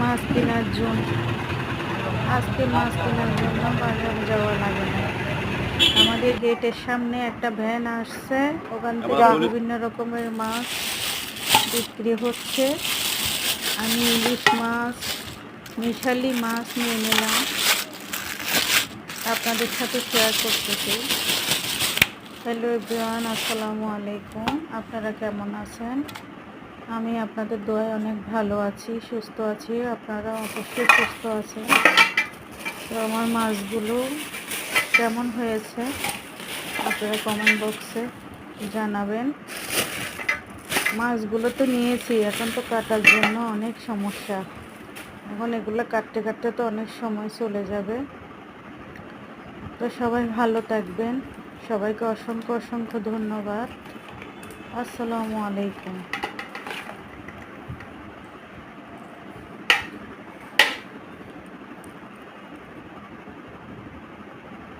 মাছ কেনার জন্য বাজারে যাওয়া লাগে না। আমাদের গেটের সামনে একটা ভ্যান আসছে, ওখান থেকে বিভিন্ন রকমের মাছ বিক্রি হচ্ছে। আমি ইলিশ মাছ, মিশালি মাছ নিয়ে নিলাম, আপনাদের সাথে শেয়ার করতেছি। হ্যালো এভরিওয়ান, আসসালামু আলাইকুম। আপনারা কেমন আছেন? আমি আপনাদের দোয়ায় অনেক ভালো আছি, সুস্থ আছি। আপনারা অবশ্যই সুস্থ আছেন। তো আমার মাছগুলো কেমন হয়েছে আপনারা কমেন্ট বক্সে জানাবেন। মাছগুলো তো নিয়েছি, এখন তো কাটার জন্য অনেক সমস্যা। এখন এগুলো কাটতে কাটতে তো অনেক সময় চলে যাবে। তো সবাই ভালো থাকবেন, সবাইকে অসংখ্য অসংখ্য ধন্যবাদ। আসসালামু আলাইকুম।